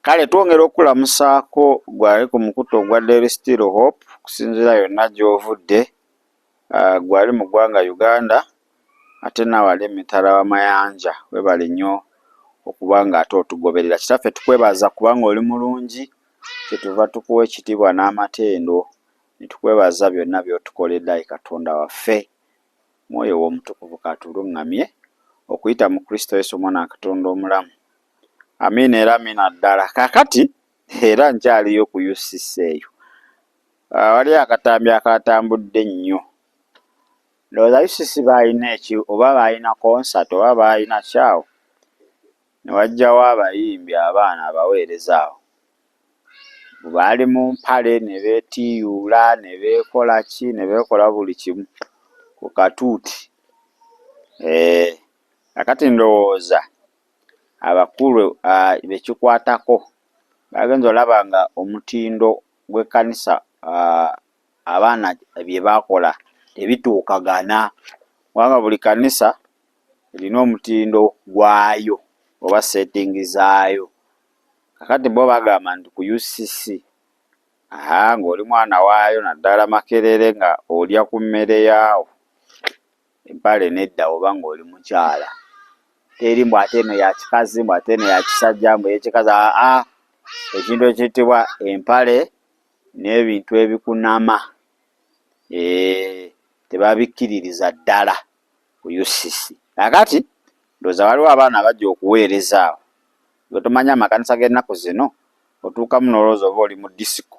Kale twongera okulamusaako gwali ku mukutu ogwa Daily Still Hope kusinziira yonna gy'ovudde. Gwali mu ggwanga Uganda ate nawali emitala w'amayanja. Webale nnyo okuba nga ate otugoberera. Kitaffe tukwebaza kubanga oli mulungi, kyetuva tukuwa ekitiibwa n'amatendo. Nitukwebaza byonna by'otukoledde Ayi Katonda waffe. Mwoyo w'Omutukuvu katuluŋŋamye okuyita mu Kristo Yesu Omwana wa Katonda omulamu. Amiina era amiina ddala. Kakati era nkyaliyo ku UCC eyo. Wali akatambi akatambudde nnyo. Ndowooza UCC baalina oba baalina concert oba baalina kyawo. Ne wajjawo abayimbi abaana abaweereza awo. Baali mu mpale ne beetiyuula ne beekola ki ne beekola buli kimu ku katuuti. Kakati ndowooza abakulu bekikwatako bagenza olaba nga omutindo gw'ekkanisa abaana bye baakola tebituukagana. Kubanga buli kkanisa erina omutindo gwayo oba settingi zaayo. Kakati bo bagamba nti ku UCC ng'oli mwana waayo naddala Makerere nga olya ku mmere yaawo empale nedda oba ng'oli mukyala. Teri mbu ate eno ya kikazi mbu ate eno ya kisajja mbu ey'ekikazi. Ekintu ekiyitibwa empale n'ebintu ebikunama tebabikkiririza ddala ku UCC. Kakati ndowooza waliwo abaana bajja okuweereza awo. Gwe tumanya amakanisa g'ennaku zino otuukamu n'olowooza oba oli mu disiko.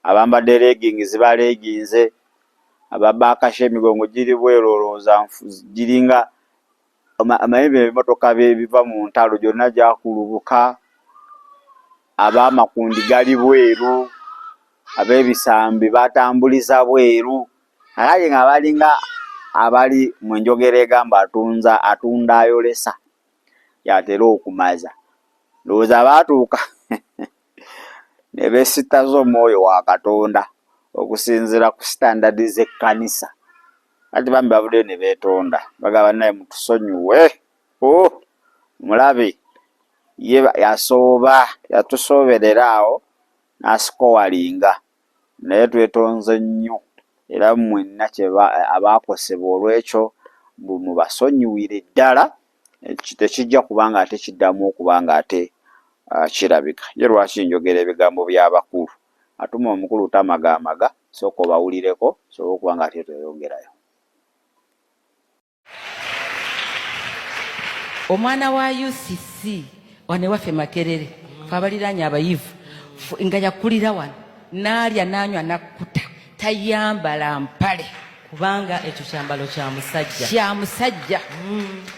Abambadde leggings baleeginze, ababaakasha emigongo giri bweru olowooza giringa amayembe ebimotoka biva mu ntalo gyonna gyakulubuka. Ab'amakundi gali bweru, ab'ebisambi batambuliza bweru. Alaye nga balinga abali mu njogera egamba atunda ayolesa yatera okumaza. Ndowooza baatuuka ne beesittaza omwoyo wa Katonda okusinziira ku standard z'ekkanisa. Kati bambi bavuddeyo ne beetonda bagamba naye mutusonyiwe. Mulabe ye yatusooberera awo n'asikowalinga, naye twetonze nnyo era mwenna abaakosebwa olw'ekyo mubasonyiwire ddala. Tekijja kubanga ate kiddamu okubanga ate kirabika. Ye lwaki njogera ebigambo by'abakulu? Atuma omukulu tamagamaga, sooka obawulireko sobola okuba nga ate tweyongerayo. Omwana wa UCC wane waffe Makerere abaliraanye abayivu nga yakulira wano n'alya n'anywa n'akkuta tayambala mpale kubanga ekyo kyambalo kya musajja.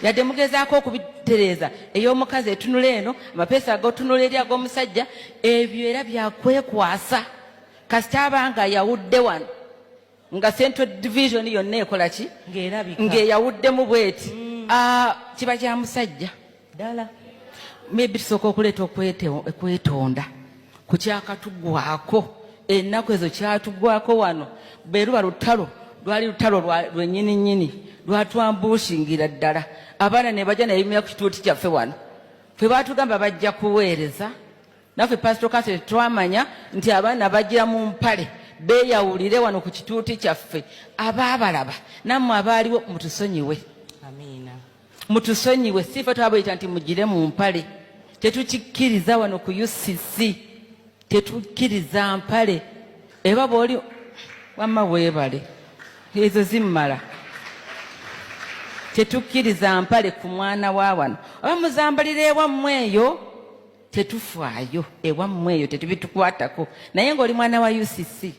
Yadde mugezaako okubitereeza ey'omukazi etunula eno amapeesa ag'otunula eri ag'omusajja, ebyo era byakwekwasa. Kasita abanga yawudde wano nga Central Division yonna ekola ki ng'eyawuddemu bweti, kiba kya musajja ddala. Maybe tusooka okuleeta okwetonda ku kyakatugwako. Ennaku ezo kyatugwako wano beeruba lutalo lwali lutalo lwennyini lwatwambushingira ddala. Abaana ne bajja neyimira ku kituuti kyaffe wano, ffe baatugamba bajja kuweereza. Naffe Pastor Council twamanya nti abaana bajjira mu mpale beeyawulire wano ku kituuti kyaffe. Abaabalaba nammwe abaaliwo mutusonyiwe. Amiina. Mutusonyiwe, si ffe twabayita nti mugire mu mpale. Tetukikkiriza wano ku UCC, tetukkiriza mpale. Eba bw'oli wamma weebale ezo zimmala. Tetukkiriza mpale ku mwana wa wano. Oba muzambalira ewammwe eyo tetufaayo, ewammwe eyo tetubitukwatako. Naye ng'oli mwana wa UCC,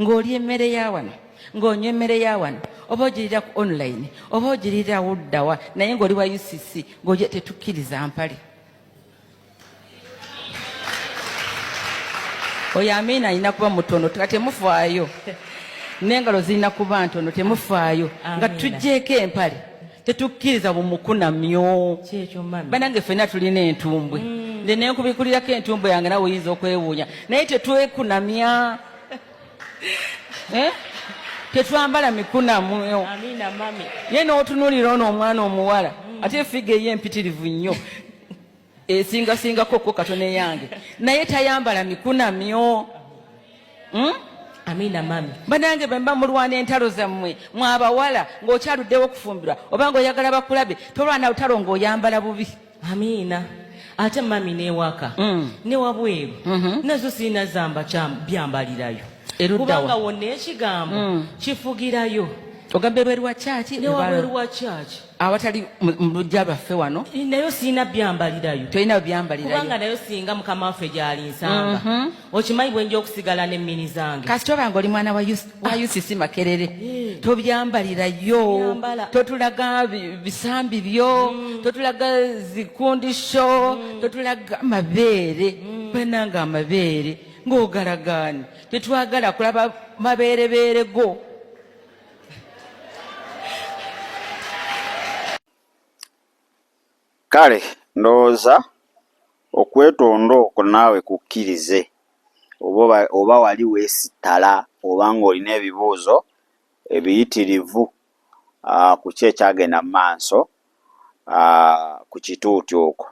ng'oli emmere ya wano, ng'onywa emmere ya wano, oba ogirira ku online oba ogirira wuddawa, naye ng'oli wa UCC ng'oje tetukkiriza mpale. Oyo amiina alina kuba mutono nga temufaayo, n'engalo zirina kuba ntono temufaayo, nga tujjeeko empale tetukkiriza bumukunamyo. Banange ffenna tulina entumbwe, nze ne nkubikulirako entumbwe yange nawe oyinza okwewuunya, naye tetwekunamya. Tetwambala mikunamu. Amiina mami. Ye n'otunuulira ono omwana omuwala ate efiga ey'empitirivu nnyo. esingasingako ko katone yange naye tayambala mikunamyo. Amina mami. Banange bemba mulwana entalo zammwe mwabawala ng'okyaluddewo okufumbirwa oba ng'oyagala bakulabe tolwana lutalo ng'oyambala bubi. Amina. Ate mami newaka ne wabweru nazo sina zamba byambalirayo kubanga wonna ekigambo kifugirayo. Ogambe lweru wa chachi ne wabweru wa chachi awatali mu lujja lwaffe wano nayo sina byambalirayo. tolina byambalirayo kubanga nayo singa mukama waffe gyali nsanga okimanyi bwenja okusigala n'emmini zange. kasita obanga oli mwana wa UCC Makerere tobyambalirayo, totulaga bisambi byo, totulaga zikundisho, totulaga mabeere bananga amabeere ng'ogalagaani tetwagala kulaba mabeerebeere go. Kale ndowooza okwetonda okwo naawe kukkirize oba wali weesitala oba ng'olina ebibuuzo ebiyitirivu ku ki ekyagenda mu maaso ku kituuti okwo.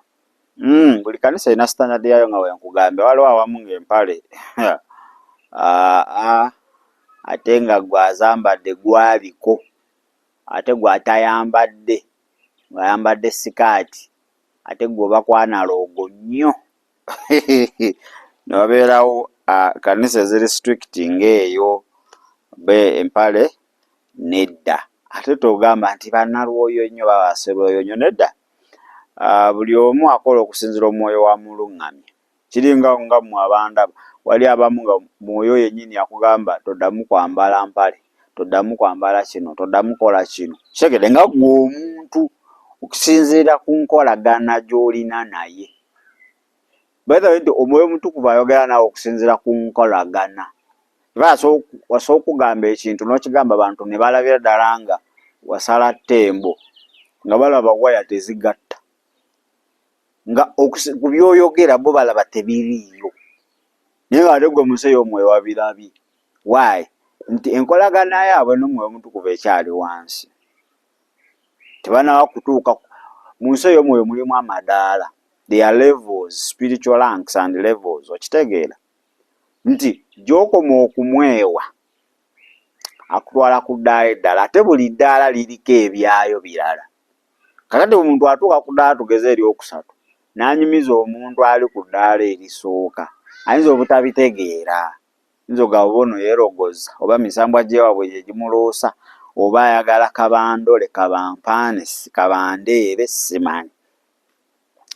Buli kanisa erina standard yaayo nga wenkugambe waliwo awamu ng'empale ate nga gwazambadde gwaliko ate gwatayambadde ng'ayambadde sikaati ate gwoba kwanaloogo nnyo newabeerawo kanisa eziri strict ng'eyo empale nedda. Ate togamba nti bannalwoyo nnyo babaserwoyo nnyo nedda. Buli omu akola okusinziira omwoyo wa muluŋŋamye. Kiringa nga mmwe abandaba wali abamu nga mwoyo yennyini akugamba toddamu kwambala mpale, toddamu kwambala kino, toddamu kola kino. Kitegedde nga gwe omuntu okusinziira ku nkolagana gy'olina naye. Baita nti omwoyo omutukuvu ayogera naawe okusinziira ku nkolagana. Wasobola okugamba ekintu n'okigamba abantu ne balabira ddala nga wasala ttembo nga balaba waya tezigatta. Nga ku by'oyogera bo balaba tebiriiyo. Naye nga ate gwe museeyi omwoyo wabirabye. Why? Nti enkolagana yaabwe n'omwoyo omutukuvu ekyali wansi. Tebanawa kutuuka mu nsi ey'omwoyo mulimu amadaala. There are levels, spiritual ranks and levels. Okitegeera nti gy'okoma okumwewa akutwala ku ddaala eddala ate buli ddaala liriko ebyayo birala. Kakati omuntu atuuka ku ddaala tugeze eryokusatu n'anyumiza omuntu ali ku ddaala erisooka ayinza obutabitegeera. Ayinza ogamba ono yeerogoza oba misambwa gy'ewaabwe gye gimuloosa oba ayagala kabandole kabampaane kabandeebe simanyi.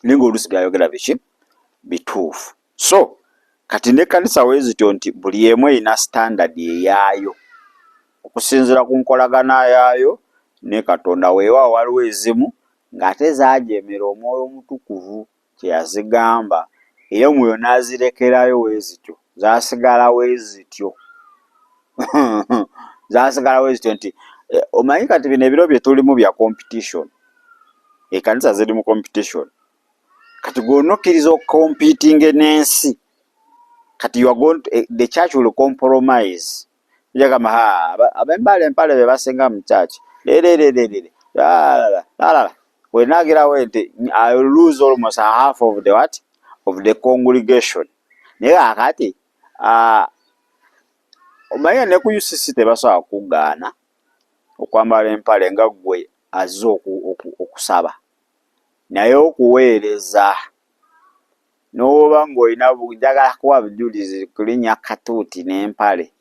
Naye ng'oluusi byayogera biki bituufu. So kati n'ekkanisa bwe zityo nti buli emu erina standard eyaayo okusinziira ku nkolagana yaayo ne Katonda. Weewaawo waliwo ezimu ng'ate zaajeemera omwoyo omutukuvu kye yazigamba era omwoyo n'azirekerayo bwe zityo zaasigala bwe zityo. Zaasigala bwe zityo nti omanyi kati bino ebiro bye tulimu bya competition. Ekkanisa ziri mu competition. Kati gw'onokkiriza okukompitinga n'ensi kati the church will compromise. Yagamba ab'empale be basinga mu church. Wenagirawo nti I will lose almost half of the what? Of the congregation. Naye akati omanyi ne ku UCC tebasobola kugaana okwambala empale nga gwe azze okusaba naye okuweereza n'oba ng'olina njagala kuwa bujulizi kulinnya katuuti n'empale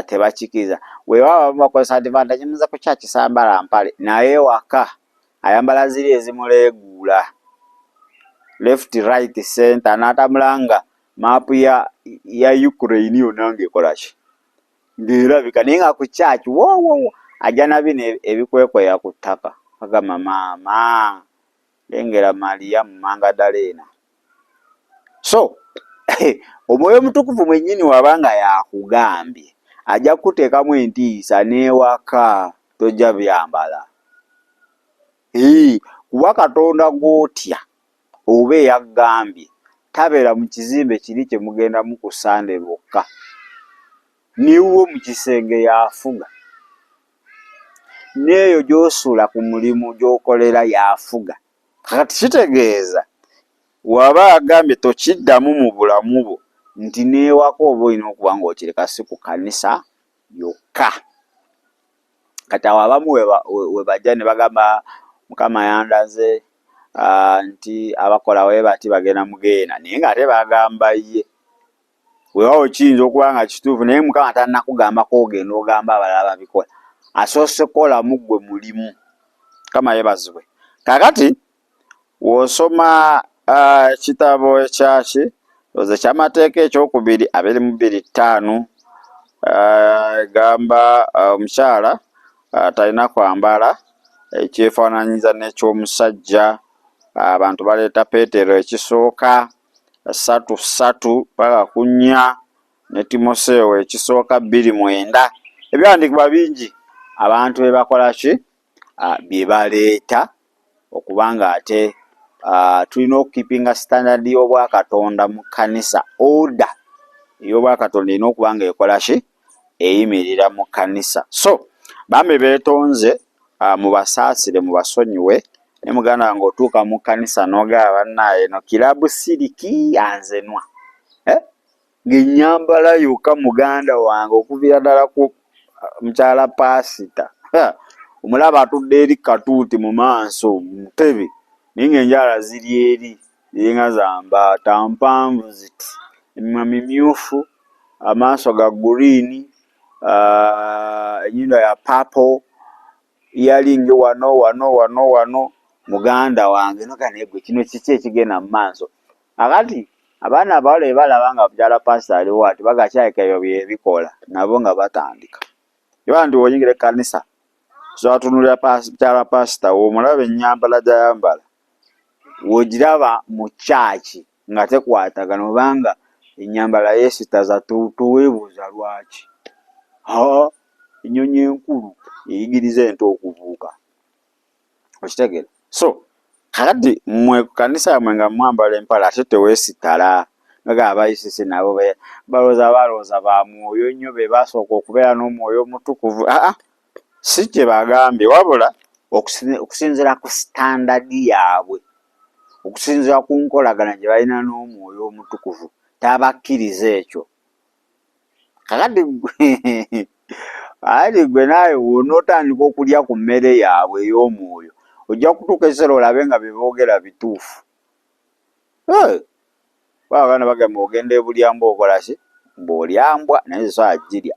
tebakikiriza. Weewaawo bakozesa advantage muza ku kyaki sambala mpale naye waka ayambala ziri ezimuleeguula left right center n'atamulanga maapu ya Ukraine yonna ng'ekolaki ng'erabika naye nga ku kyaki wowowo ajja na bino ebikwekweya ku ttaka agamba maama lengera Mariyamu Magdalena. So omwoyo omutukuvu mwennyini wabanga yakugambye ajja kuteekamu entiisa n'ewaka tojja byambala. Kuba Katonda gw'otya oba eyagambye tabeera mu kizimbe kiri kye mugenda mu ku Sande lwokka. Niwo mu kisenge yafuga. N'eyo gy'osula ku mulimu gy'okolera yafuga. Kati kitegeeza waba agambye tokiddamu mu bulamu bwo nti neewaka oba olina okuba ng'okireka si ku kanisa yokka. Kati awo abamu we bajja ne bagamba Mukama yandaze nti abakola we bati bagenda mugenda, naye nga ate bagamba ye. Weewaawo kiyinza okuba nga kituufu naye Mukama tannakugambako ogenda ogamba abalala babikola, asoose kukolamu ggwe mulimu. Mukama yeebazibwe. Kaakati w'osoma ekitabo ekyaki oze ky'amateeka ekyokubiri 22:5 egamba omukyala talina kwambala ekyefaananyiza n'eky'omusajja. Abantu baleeta Peetero ekisooka 3:3 paka ku 4 ne Timoseewo ekisooka 2:9. Ebyawandiikibwa bingi abantu be bakola ki bye baleeta okubanga ate tulina okukipinga standard y'obwakatonda mu kanisa. Order ey'obwakatonda erina okuba nga ekola ki eyimirira mu kanisa. So bambi beetonze mubasaasire mubasonyiwe ne muganda wange otuuka mu kanisa n'ogaba bannaaye eno kirabu siriki yanzenwa ng'ennyambala yokka muganda wange okuviira ddala ku mukyala paasita omulaba atudde eri katuuti mu maaso mutebe naye ng'enjala ziri eri ziringa zambaata mpanvu ziti, emimwa mimyufu, amaaso ga guriini, ennyindo ya paapo, yalingi wano muganda wange nokanegwe kino kiki ekigenda mu maaso. Akati abaana abawala balaba nga mukyala paasita aliwo ati bagakyayika ebyo byebikola nabo nga batandika. Yoba ndi wonyingire ekkanisa zotunulira mukyala paasita w'omulaba ennyambala gy'ayambala wogiraba mu kyaki nga tekwatagana obanga ennyambala yeesitaza tuweebuuza lwaki. Ennyonyi enkulu eyigiriza ento okubuuka. Okitegeera? So kakati mmwe ku kanisa yammwe nga mwambala empala ate teweesitala nga abayisisi nabo balooza ba mwoyo nnyo be basooka okubeera n'omwoyo omutukuvu. Si kye bagambye wabula okusinziira ku sitandadi yaabwe, okusinziira ku nkolagana gye balina n'omwoyo omutukuvu tabakkiriza ekyo. Kakati ati gwe naawe wonootandika okulya ku mmere yaabwe ey'omwoyo ojja kutuuka ekiseera olabe nga bye boogera bituufu. Baganda bagamba ogenda ebulyambwa okola ki? Mbw'olyambwa naye so agirya.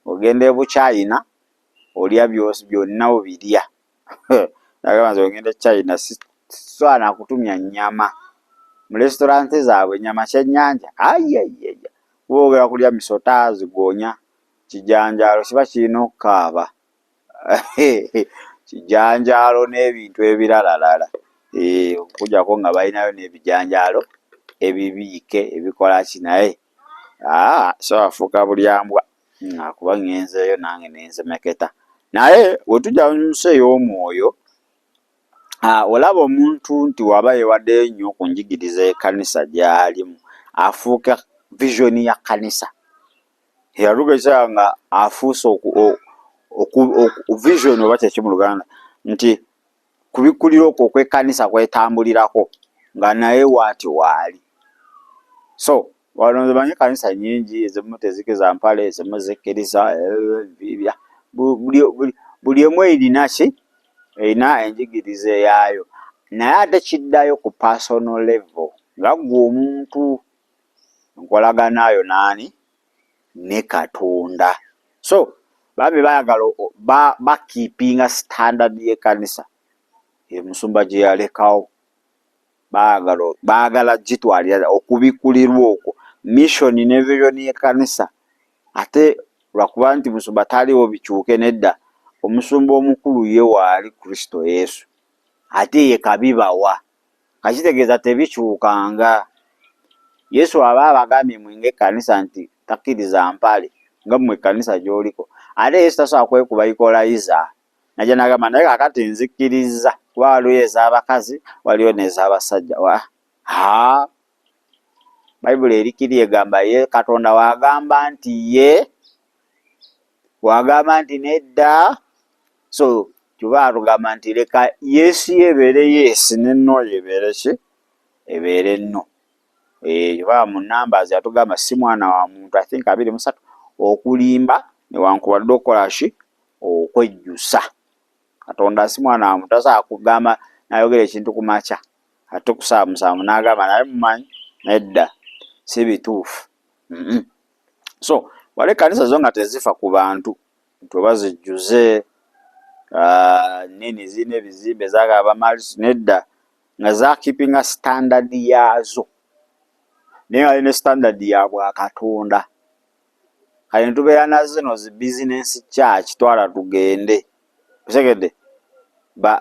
Ogenda ebukyayina olya byonna obirya. Nagamba nti ogenda e China sitwana kutumya nnyama mu restaurant zaabwe, ennyama kyennyanja boogera kulya misota, zigoonya, kijanjaalo kiba kirina okukaaba kijanjaalo n'ebintu ebiralalala okuggyako nga balinayo n'ebijanjaalo ebibiike ebikola ki naye so afuuka bulyambwa kuba ngenzeeyo nange nenzemeketa. Naye bwe tujja mu nsi ey'omwoyo olaba omuntu nti waba yeewaddeyo nnyo ku njigiriza ekkanisa gy'alimu afuuka visioni ya kkanisa. Yaluga ekiseera nga afuuse vision oba kyeki mu Luganda nti kubikkulira okwo okw'ekkanisa kwetambulirako nga naye waati waali. So wano nze manyi ekkanisa nnyingi ezimu tezikiza mpale ezimu zikkiriza bibya buli emu erina ki erina enjigiriza eyaayo naye ate kiddayo ku personal level nga ggwe omuntu nkolaganayo naani ne Katonda. So bambi bayagala bakiipinga standard y'ekkanisa omusumba gye yalekawo baagala gitwalira okubikkulirwa okwo mission ne vision y'ekkanisa. Ate lwakuba nti musumba taliwo bikyuke nedda, omusumba omukulu ye waali Kristo Yesu ate ye kabibawa kakitegeeza tebikyukanga. Yesu aba abagambye mwenge ekkanisa nti takkiriza mpale nga mmwe ekkanisa gy'oliko, ate Yesu tasobola kwekuba ikolayiza najja nagamba naye kakati nzikkiriza kuba waliwo ez'abakazi waliwo n'ez'abasajja. Bayibuli erikiri egamba ye Katonda wagamba nti ye wagamba nti nedda. So kyuba atugamba nti leka yesi yebeere yesi nenno yebeere ki ebeere nno. Yoba mu numbers yatugamba si mwana wa muntu I think 23 okulimba newankubadde okukola ki okwejjusa. Katonda si mwana wa muntu tasobola kugamba nayogera ekintu ku makya ate ku ssaawa musanvu n'agamba naye mumanyi nedda si bituufu. So wale kanisa zo nga tezifa ku bantu nti oba zijjuze nini zine ebizimbe zagaba malisi nedda nga za keepinga standard yazo naye nga ne standard ya Bwakatonda. Kale ntubeera nazo zino zi business church twala tugende kusegedde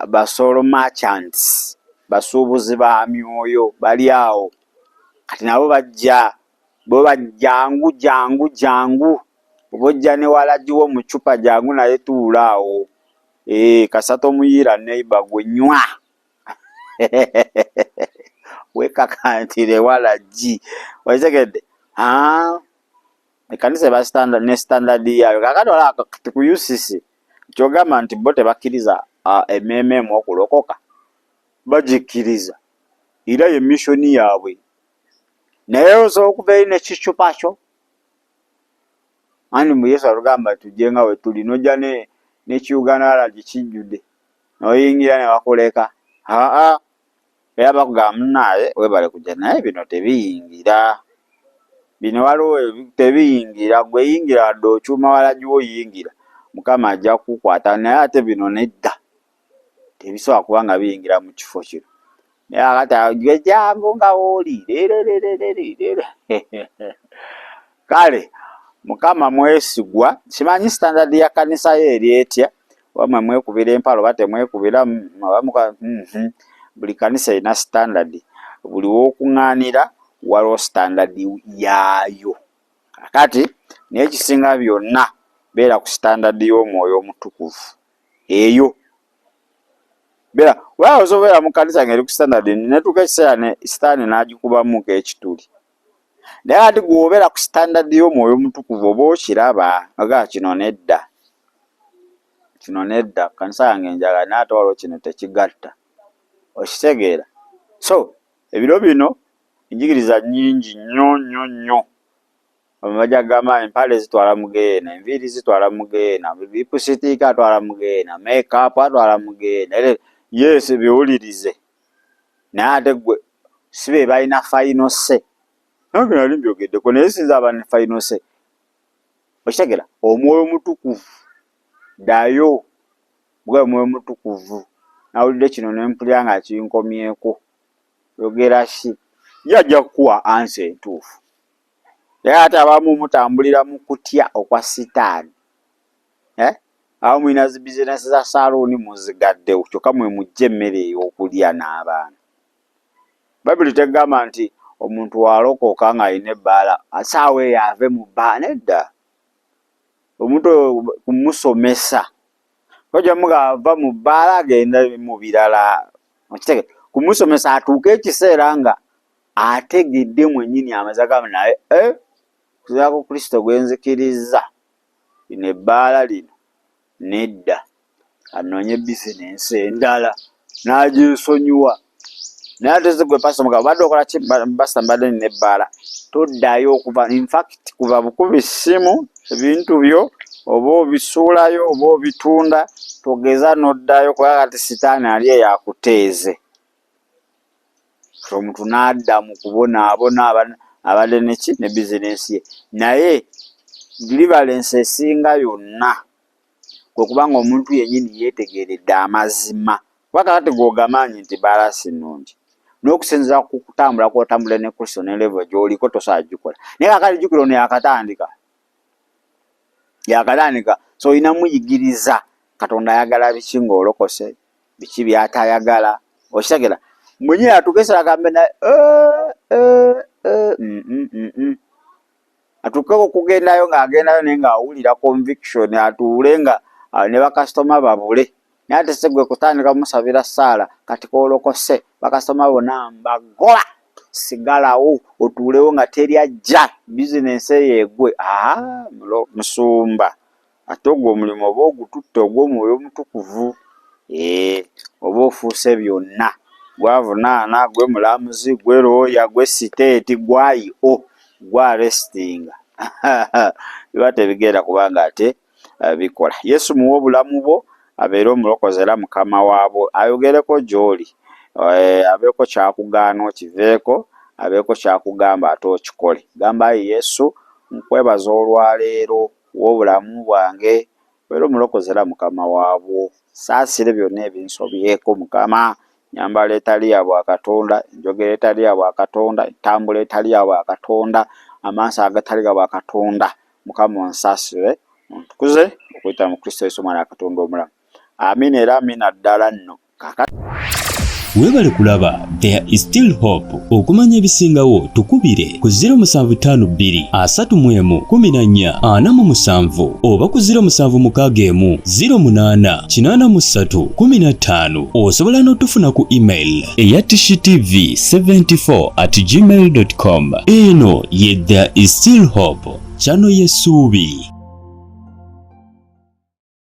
basolo merchants basuubuzi ba myoyo bali awo kati nabo bajja bo jangu obojja ne walajiwo mu chupa jangu naye tuulaawo kasato muyira neighbor gwe nywa wekakantire walaji wazegedde ekanisa ba standard ne standard yayo kakati wala ku UCC kyogamba nti bo tebakkiriza MMM okulokoka bajikkiriza era ye mission yaabwe naye oso okubeera n'ekicupa kyo ani mu Yesu alugamba tujenga we tuli nojja ne kiugana ala gikijjudde noyingira ne wakoleka era bakugamba naye webale kujja naye bino tebiyingira bino waliwo tebiyingira gwe yingira wadde okyuma walagiwo yingira Mukama ajja kukwata naye ate bino nedda tebisobola kuba nga biyingira mu kifo kino naye akati gwe jangu nga wooli kale Mukama mwesigwa simanyi standard ya kanisa ye eri etya wamwe mwekubira empalo bate mwekubira buli kanisa ina standard buli wokuŋŋaanira waliwo standard yaayo. Kakati naye kisinga byonna beera ku standard y'Omwoyo Omutukuvu eyo beera waba ozobeera mu kanisa ng'eri ku standard netuuka ekiseera ne sitaani n'agikubamuko ekituli naye ati gwobeera ku standard y'Omwoyo Omutukuvu oba okiraba aga kino nedda kanisa yange njagala naye ate waliwo kino tekigatta okitegeera. So ebiro bino enjigiriza nnyingi nnyo bajagamba empale zitwala mugeena enviiri zitwala mugeena lipusitiika atwala mugeena makeup atwala mugeena yes biwulirize naye ate gwe sibe balina final say nange nali mbyogeddeko naye sinza aba ne final say okitegeera. Omwoyo Omutukuvu ddayo bwe Omwoyo Omutukuvu nawulidde kino nempulira nga kinkomyeko yogera ki yajja kukuwa ansi entuufu naye ate abamu mutambulira mu kutya okwa sitaani abamu mulina zi bizinesi za saluuni muzigadde kyokka mwe mujja emmere ey'okulya n'abaana. Bayibuli tegamba nti omuntu walokoka ng'alina ebbaala asaawa eyo ave mu bbaala nedda omuntu kumusomesa ojja mugava mu bbaala agenda mu birala okitege kumusomesa atuuke ekiseera nga ategedde mwennyini amaze agamba naye kuzaako Kristo gwe nzikiriza lino ebbaala lino nedda anoonye bizinensi endala n'agyesonyiwa naye ate ze gwe pasita mugabo badde okola ki pasita mbadde nina ebbaala toddayo okuva in fact kuva bukuba essimu ebintu byo oba obisuulayo oba obitunda togeza n'oddayo kubanga kati sitaani ali eyakuteeze omuntu n'adda mu kubonaabona abadde neki ne bizinensi ye naye deliverance esinga yonna kwe kubanga omuntu yennyini yeetegeeredde amazima kubanga kati gw'ogamaanyi nti bbaala si nnungi n'okusinziira ku kutambula kw'otambula ne Kristo ne level gy'oliko tosobola gikola naye kakati jjukira ono yakatandika so olina muyigiriza Katonda ayagala biki ng'olokose biki by'atayagala okitegeera mwenye atukeesera agambe naye atuukeko okugendayo ng'agendayo naye ng'awulira conviction atuule nga ne bakasitoma babule naye ate segwe kutandika musabira ssaala kati koolokose bakasitoma bonna mbagola sigalawo otuulewo nga teri ajja bizinensi eyo egwe musumba ate ogwo omulimu oba ogututte ogw'Omwoyo Omutukuvu oba ofuuse byonna, gwavunaana, gwe mulamuzi, gwe looya, gwe siteeti, gwayo, gwa arrestinga biba tebigenda kubanga ate bikola. Yesu muwe obulamu bwo abeere omulokozi era mukama waabwo, ayogereko gy'oli, abeeko kyakugaana okiveeko, abeeko kyakugamba ate okikole. Gamba ayi Yesu nkwebaza olwaleero w'obulamu bwange, beera omulokozi era mukama waabwo, saasire byonna ebinsobyeko Mukama, nyambala etali ya bwakatonda, enjogera etali ya bwakatonda, entambula etali ya bwakatonda, amaaso agatali ga bwakatonda. Mukama onsaasire, ontukuze okuyita mu Kristo Yesu Mwana wa Katonda omulamu. Amiina era amiina ddala nno. Weebale kulaba There is Still Hope. Okumanya ebisingawo tukubire ku 0752 31 14 47 oba ku 0761 08 83 15. Osobola n'otufuna ku email eyatishitv74@gmail.com. Eno ye There is Still Hope, channel y'essuubi.